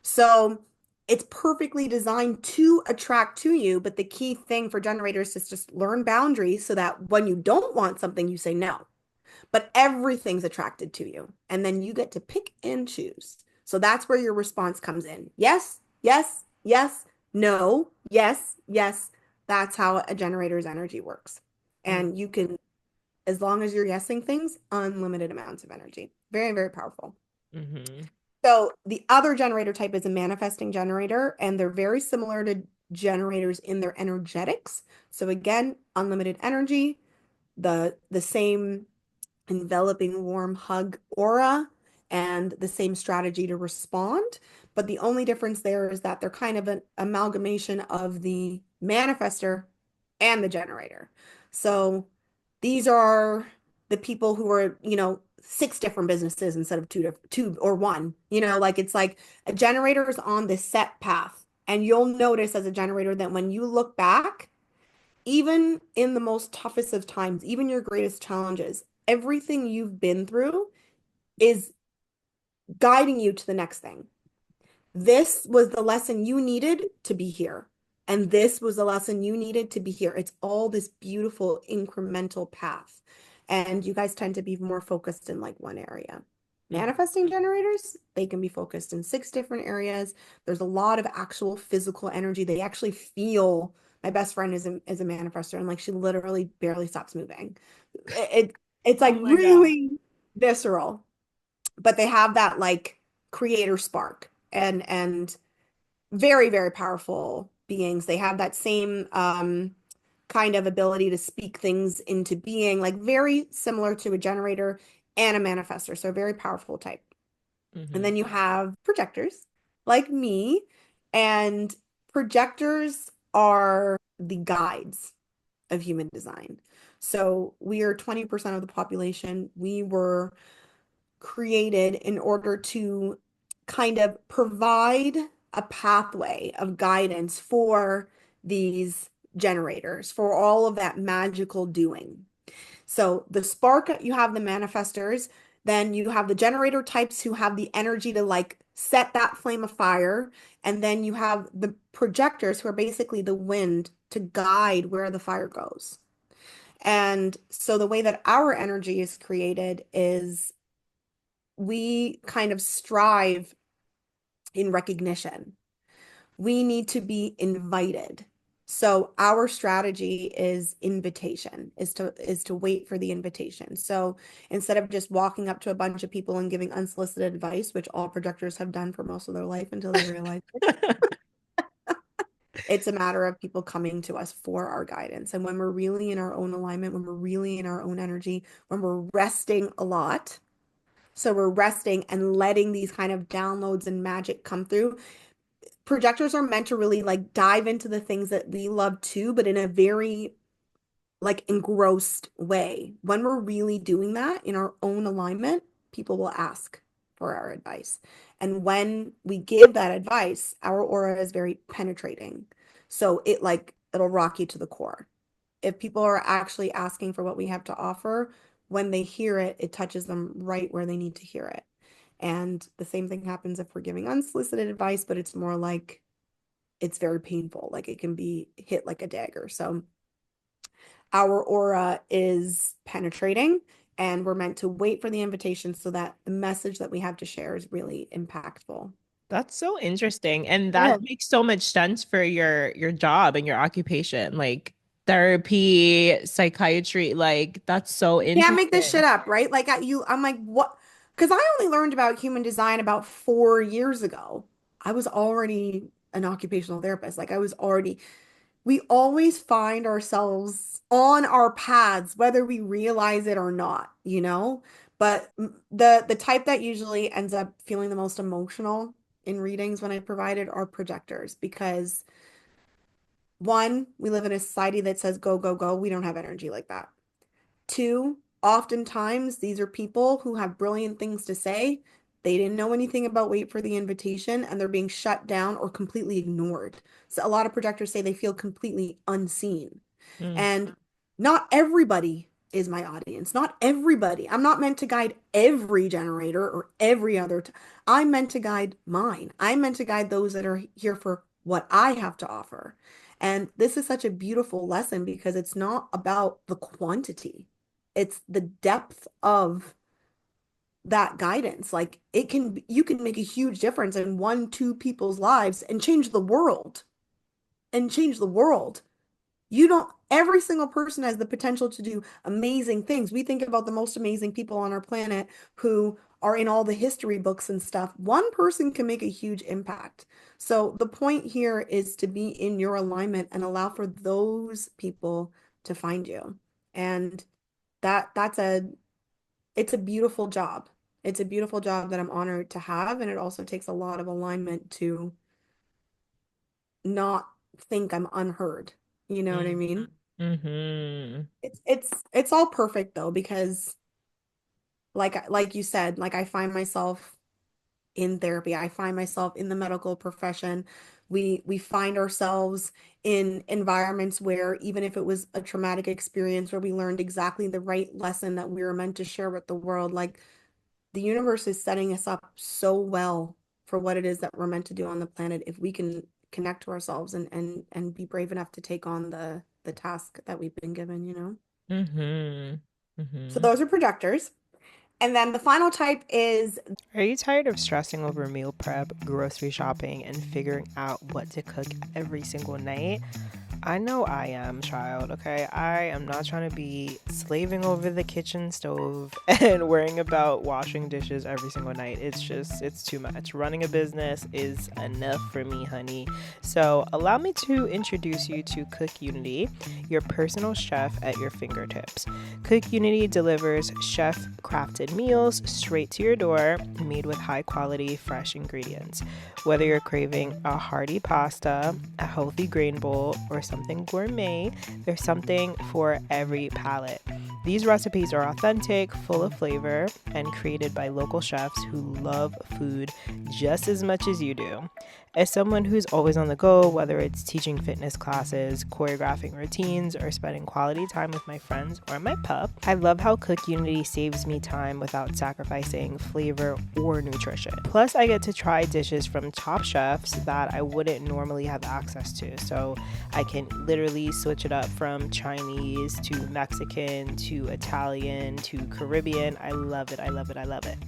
So it's perfectly designed to attract to you, but the key thing for generators is just learn boundaries so that when you don't want something, you say no. But everything's attracted to you. And then you get to pick and choose. So that's where your response comes in. Yes, yes, yes, no, yes, yes. That's how a generator's energy works. And you can, as long as you're yesing things, unlimited amounts of energy. Very, very powerful. Mm-hmm. So the other generator type is a manifesting generator, and they're very similar to generators in their energetics. So again, unlimited energy, the same enveloping warm hug aura and the same strategy to respond. But the only difference there is that they're kind of an amalgamation of the manifester and the generator. So these are the people who are, six different businesses instead of two or one. Like it's like a generator is on this set path. And you'll notice as a generator that when you look back, even in the most toughest of times, even your greatest challenges, everything you've been through is guiding you to the next thing. This was the lesson you needed to be here. And this was the lesson you needed to be here. It's all this beautiful incremental path. And you guys tend to be more focused in like one area. Mm-hmm. Manifesting generators, they can be focused in six different areas. There's a lot of actual physical energy. They actually feel, my best friend is a manifestor and like she literally barely stops moving. It's Oh like my God. really visceral, but they have that like creator spark and very, very powerful beings. They have that same kind of ability to speak things into being, like very similar to a generator and a manifestor. So a very powerful type. And Mm-hmm. then you have projectors like me, and projectors are the guides of human design. So we are 20% of the population. We were created in order to kind of provide a pathway of guidance for these generators, for all of that magical doing. So the spark, you have the manifestors, then you have the generator types who have the energy to like set that flame of fire, and then you have the projectors who are basically the wind to guide where the fire goes. And so the way that our energy is created is we kind of strive in recognition. We need to be invited. So our strategy is invitation, is to wait for the invitation. So instead of just walking up to a bunch of people and giving unsolicited advice, which all projectors have done for most of their life until they realize it, it's a matter of people coming to us for our guidance. And when we're really in our own alignment, when we're really in our own energy, when we're resting a lot, so we're resting and letting these kind of downloads and magic come through. projectors are meant to really like dive into the things that we love too, but in a very like engrossed way. When we're really doing that in our own alignment, people will ask for our advice. And when we give that advice, our aura is very penetrating. So it'll rock you to the core. If people are actually asking for what we have to offer, when they hear it, it touches them right where they need to hear it. And the same thing happens if we're giving unsolicited advice, but it's more like it's very painful. Like it can be hit like a dagger. So our aura is penetrating, and we're meant to wait for the invitation so that the message that we have to share is really impactful. That's so interesting. And Yeah. that makes so much sense for your job and your occupation, like therapy, psychiatry, like that's so Can't make this shit interesting. up, right? I'm like, what? Because I only learned about human design about 4 years ago. I was already an occupational therapist. We always find ourselves on our paths, whether we realize it or not, you know? But the type that usually ends up feeling the most emotional in readings when I provide it are projectors because one, we live in a society that says go, go, go. We don't have energy like that. Two, oftentimes these are people who have brilliant things to say. They didn't know anything about wait for the invitation and they're being shut down or completely ignored. So a lot of projectors say they feel completely unseen. Mm, And not everybody is my audience. Not everybody. I'm not meant to guide every generator or every I'm meant to guide mine. I'm meant to guide those that are here for what I have to offer. And this is such a beautiful lesson because it's not about the quantity. It's the depth of that guidance. Like you can make a huge difference in one, two people's lives and change the world and change the world. You don't, every single person has the potential to do amazing things. We think about the most amazing people on our planet who are in all the history books and stuff. One person can make a huge impact. So the point here is to be in your alignment and allow for those people to find you. And that's it's a beautiful job. It's a beautiful job that I'm honored to have. And it also takes a lot of alignment to not think I'm unheard. You know what I mm, mean? mm-hmm. It's all perfect though because like you said, like I find myself in therapy. I find myself in the medical profession. We find ourselves in environments where even if it was a traumatic experience where we learned exactly the right lesson that we were meant to share with the world, like the universe is setting us up so well for what it is that we're meant to do on the planet if we can connect to ourselves and be brave enough to take on the task that we've been given, you know? Mm-hmm. So Mm-hmm. those are projectors. And then the final type is Are you tired of stressing over meal prep, grocery shopping, and figuring out what to cook every single night? I know I am, child, okay? I am not trying to be slaving over the kitchen stove and worrying about washing dishes every single night. It's too much. Running a business is enough for me, honey. So, allow me to introduce you to Cook Unity, your personal chef at your fingertips. Cook Unity delivers chef crafted meals straight to your door, made with high quality, fresh ingredients. Whether you're craving a hearty pasta, a healthy grain bowl, or something gourmet, there's something for every palate. These recipes are authentic, full of flavor, and created by local chefs who love food just as much as you do. As someone who's always on the go, whether it's teaching fitness classes, choreographing routines, or spending quality time with my friends or my pup, I love how Cook Unity saves me time without sacrificing flavor or nutrition. Plus, I get to try dishes from top chefs that I wouldn't normally have access to. So I can literally switch it up from Chinese to Mexican to Italian to Caribbean. I love it. I love it. I love it.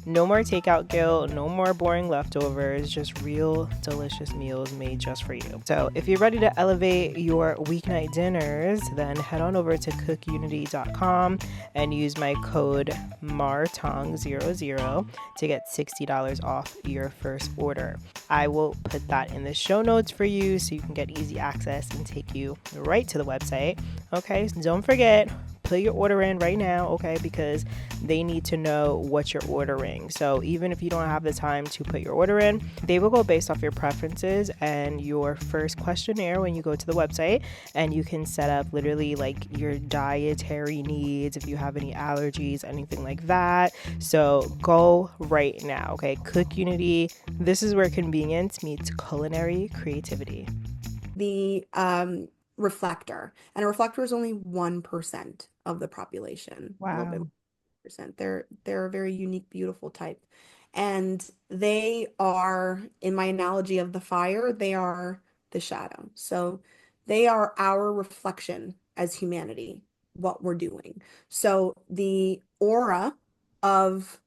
No more takeout guilt, no more boring leftovers, just real delicious meals made just for you. So if you're ready to elevate your weeknight dinners, then head on over to cookunity.com and use my code MARTONG00 to get $60 off your first order. I will put that in the show notes for you so you can get easy access and take you right to the website. Okay, so don't forget, put your order in right now, okay? Because they need to know what you're ordering. So even if you don't have the time to put your order in, they will go based off your preferences and your first questionnaire when you go to the website, and you can set up literally like your dietary needs, if you have any allergies, anything like that. So go right now, okay? Cook Unity. This is where convenience meets culinary creativity. The reflector, and a reflector is only 1% of the population, a little bit Wow. percent. They're a very unique, beautiful type. And they are, in my analogy of the fire, they are the shadow. So they are our reflection as humanity, what we're doing. So the aura of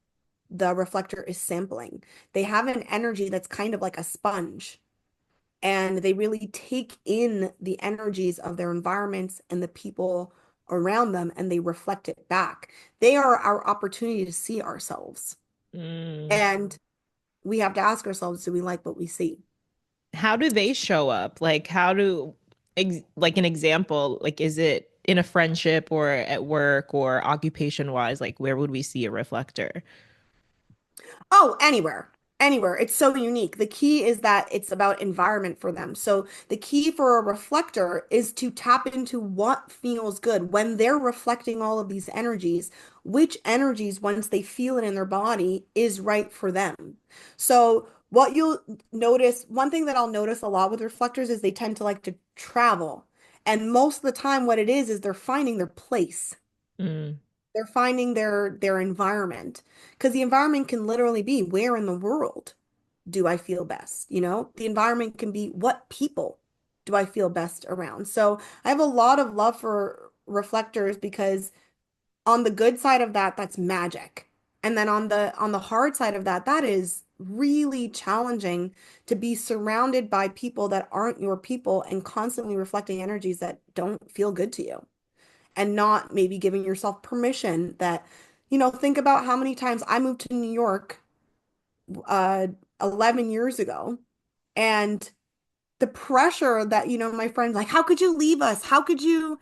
the reflector is sampling. They have an energy that's kind of like a sponge, and they really take in the energies of their environments and the people around them, and they reflect it back. They are our opportunity to see ourselves. Mm. And we have to ask ourselves, do we like what we see? How do they show up? Like, how do, like, an example, like, is it in a friendship or at work or occupation wise? Like, where would we see a reflector? Oh, anywhere. Anywhere. It's so unique. The key is that it's about environment for them. So the key for a reflector is to tap into what feels good when they're reflecting all of these energies, which energies, once they feel it in their body, is right for them. So what you'll notice, one thing that I'll notice a lot with reflectors is they tend to like to travel. And most of the time, what it is they're finding their place. Mm. They're finding their environment, because the environment can literally be, where in the world do I feel best? You know, the environment can be, what people do I feel best around? So I have a lot of love for reflectors, because on the good side of that, that's magic. And then on the hard side of that, that is really challenging, to be surrounded by people that aren't your people and constantly reflecting energies that don't feel good to you, and not maybe giving yourself permission that, think about how many times I moved to New York uh 11 years ago, and the pressure that, my friends like, how could you leave us? How could you?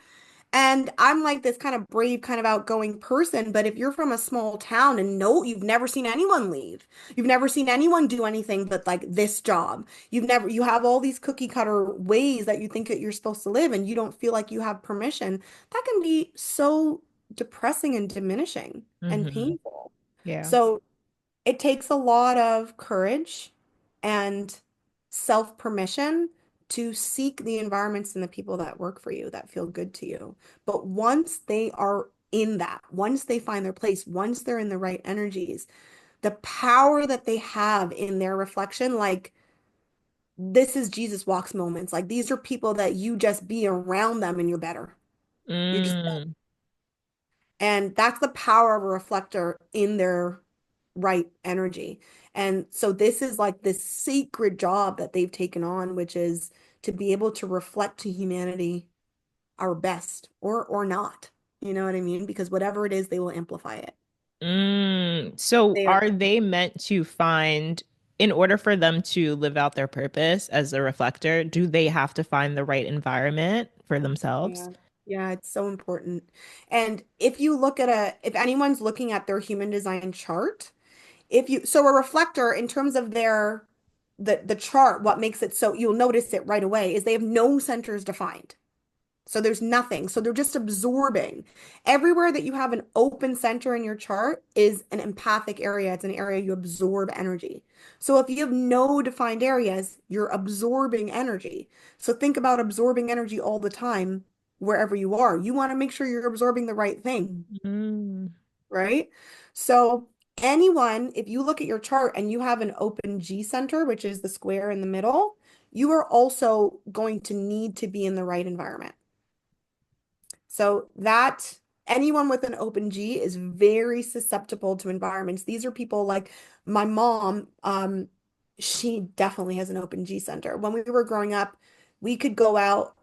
And I'm like this kind of brave, kind of outgoing person. But if you're from a small town and no, you've never seen anyone leave, you've never seen anyone do anything but like this job. You have all these cookie cutter ways that you think that you're supposed to live, and you don't feel like you have permission. That can be so depressing and diminishing and Hmm. painful. Yeah. So it takes a lot of courage and self-permission to seek the environments and the people that work for you, that feel good to you. But once they are in that, once they find their place, once they're in the right energies, the power that they have in their reflection, like, this is Jesus walks moments. Like, these are people that you just be around them and you're better. You're just Mm. And that's the power of a reflector in their right energy. And so this is like this sacred job that they've taken on, which is to be able to reflect to humanity our best, or not. You know what I mean? Because whatever it is, they will amplify it. Mm. So They're are they meant to find, in order for them to live out their purpose as a reflector, do they have to find the right environment for themselves? Yeah. Yeah, it's so important. And if anyone's looking at their human design chart, so a reflector, in terms of the chart, what makes it so you'll notice it right away is they have no centers defined. So there's nothing. So they're just absorbing. Everywhere that you have an open center in your chart is an empathic area. It's an area you absorb energy. So if you have no defined areas, you're absorbing energy. So think about absorbing energy all the time wherever you are. You want to make sure you're absorbing the right thing, Mm. right? So anyone, if you look at your chart and you have an open G center, which is the square in the middle, you are also going to need to be in the right environment. So that anyone with an open G is very susceptible to environments. These are people like my mom, she definitely has an open G center. When we were growing up, we could go out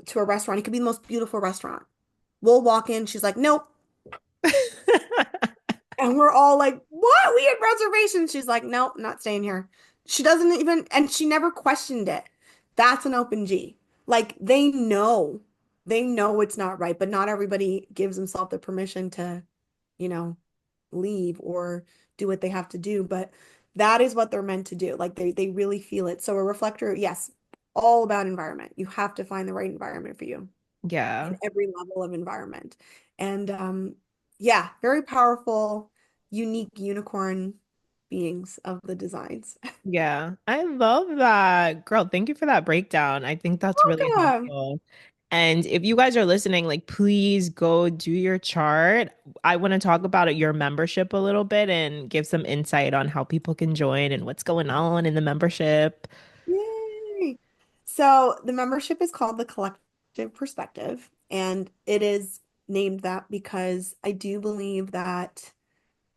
to a restaurant. It could be the most beautiful restaurant. We'll walk in, she's like, nope. And we're all like, what? We had reservations. She's like, nope, not staying here. She doesn't even, and she never questioned it. That's an open G. Like, they know. They know it's not right, but not everybody gives themselves the permission to, you know, leave or do what they have to do. But that is what they're meant to do. Like they really feel it. So a reflector, yes, all about environment. You have to find the right environment for you in Yeah. every level of environment. And yeah, very powerful, unique unicorn beings of the designs. Yeah, I love that. Girl, thank you for that breakdown. I think that's really Welcome. helpful. And if you guys are listening, like, please go do your chart. I want to talk about your membership a little bit and give some insight on how people can join and what's going on in the membership. Yay. So the membership is called the Collective Perspective, and it is named that because I do believe that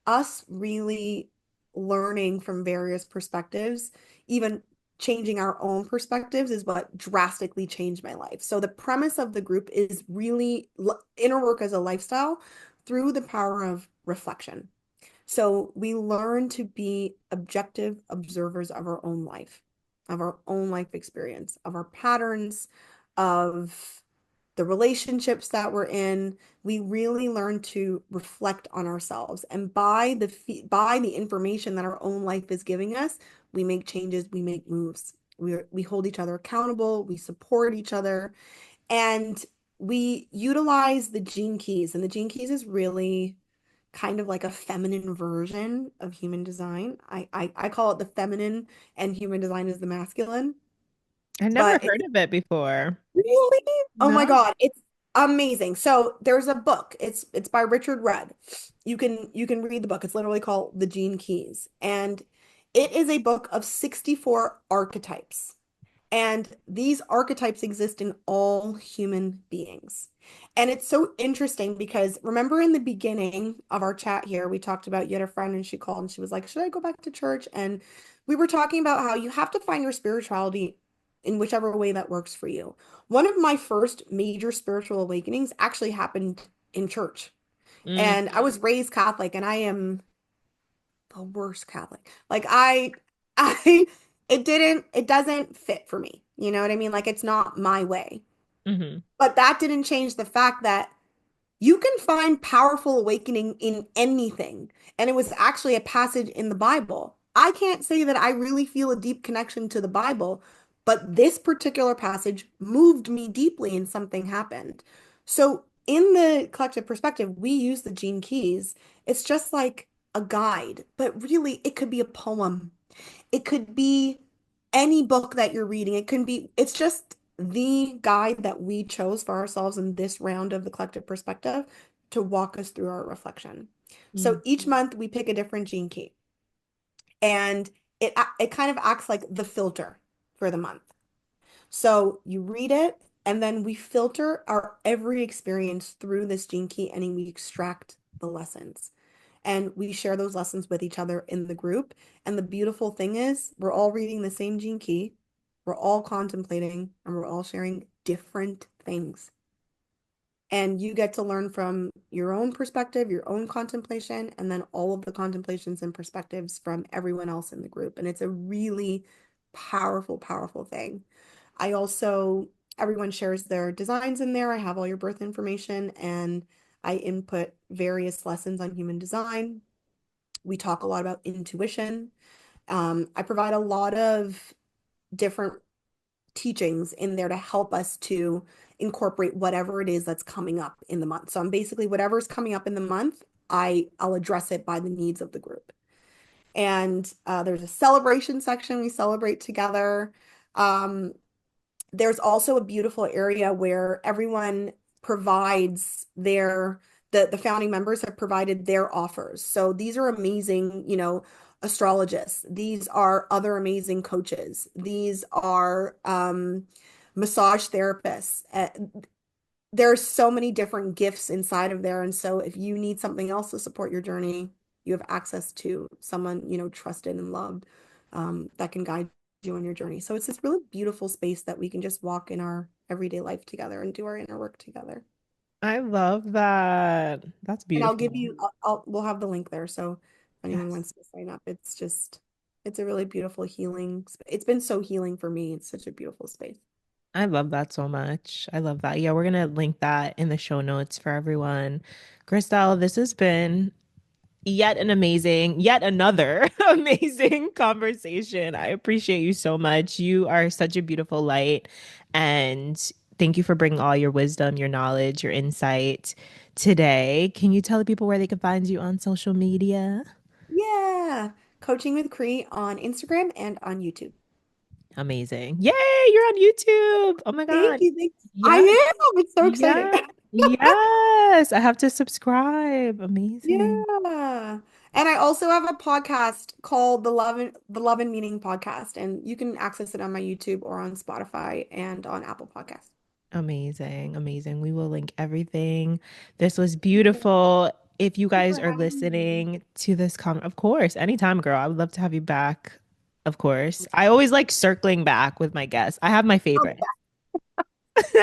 us really learning from various perspectives, even changing our own perspectives, is what drastically changed my life. So the premise of the group is really inner work as a lifestyle through the power of reflection. So we learn to be objective observers of our own life experience, of our patterns, of the relationships that we're in. We really learn to reflect on ourselves. And by the information that our own life is giving us, we make changes, we make moves. We hold each other accountable, we support each other, and we utilize the gene keys. And the gene keys is really kind of like a feminine version of human design. I call it the feminine, and human design is the masculine. I never But heard it's of it before. really, oh my No? God, it's amazing. So there's a book. It's by Richard Rudd. You can read the book. It's literally called The Gene Keys. And it is a book of 64 archetypes. And these archetypes exist in all human beings. And it's so interesting because remember in the beginning of our chat here, we talked about you had a friend and she called and she was like, should I go back to church? And we were talking about how you have to find your spirituality in whichever way that works for you. One of my first major spiritual awakenings actually happened in church. Mm, And I was raised Catholic and I am the worst Catholic. It doesn't fit for me. You know what I mean? Like it's not my way. hmm But that didn't change the fact that you can find powerful awakening in anything. And it was actually a passage in the Bible. I can't say that I really feel a deep connection to the Bible, but this particular passage moved me deeply and something happened. So, in the collective perspective, we use the gene keys. It's just like a guide, but really, it could be a poem. It could be any book that you're reading. It's just the guide that we chose for ourselves in this round of the collective perspective to walk us through our reflection. So each month we pick a different gene key and it kind of acts like the filter for the month. So you read it and then we filter our every experience through this gene key and we extract the lessons and we share those lessons with each other in the group. And the beautiful thing is, we're all reading the same gene key, we're all contemplating, and we're all sharing different things. And you get to learn from your own perspective, your own contemplation, and then all of the contemplations and perspectives from everyone else in the group. And it's a really powerful, powerful thing. I also, everyone shares their designs in there. I have all your birth information and I input various lessons on human design. We talk a lot about intuition. I provide a lot of different teachings in there to help us to incorporate whatever it is that's coming up in the month. So I'm basically whatever's coming up in the month, I'll address it by the needs of the group. And there's a celebration section. We celebrate together. Um, there's also a beautiful area where everyone provides the founding members have provided their offers. So these are amazing, astrologists. These are other amazing coaches. These are massage therapists. There's so many different gifts inside of there. And so if you need something else to support your journey, you have access to someone, trusted and loved, that can guide you on your journey. So it's this really beautiful space that we can just walk in our everyday life together and do our inner work together. I love that. That's And I'll beautiful. give you, we'll have the link there. So if anyone Yes. wants to sign up, it's a really beautiful healing. It's been so healing for me. It's such a beautiful space. I love that so much. I love that. Yeah, we're gonna link that in the show notes for everyone. Chrystelle, this has been yet another amazing conversation. I appreciate you so much. You are such a beautiful light. And thank you for bringing all your wisdom, your knowledge, your insight today. Can you tell the people where they can find you on social media? Yeah. Coaching with Chry on Instagram and on YouTube. Amazing. Yay, you're on YouTube. Oh my Thank God. you. Thank I Yes. am. It's so exciting. Yeah. Yes. I have to subscribe. Amazing. Yeah. And I also have a podcast called the Love and Meaning Podcast, and you can access it on my YouTube or on Spotify and on Apple Podcasts. Amazing. Amazing. We will link everything. This was beautiful. If you Thank you guys for are having me. listening to this of course, anytime, girl. I would love to have you back. Of course. I always like circling back with my guests. I have my Oh, favorite.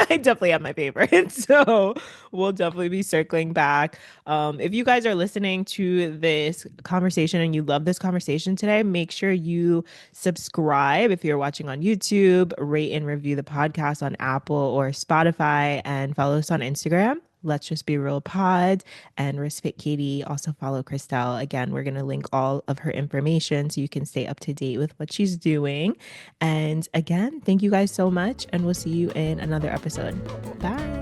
I definitely have my favorite. So we'll definitely be circling back. If you guys are listening to this conversation and you love this conversation today, make sure you subscribe if you're watching on YouTube, rate and review the podcast on Apple or Spotify, and follow us on Instagram. Let's Just Be Real Pod and Respect Katie. Also follow Chrystelle. Again, we're going to link all of her information so you can stay up to date with what she's doing. And again, thank you guys so much, and we'll see you in another episode. Bye.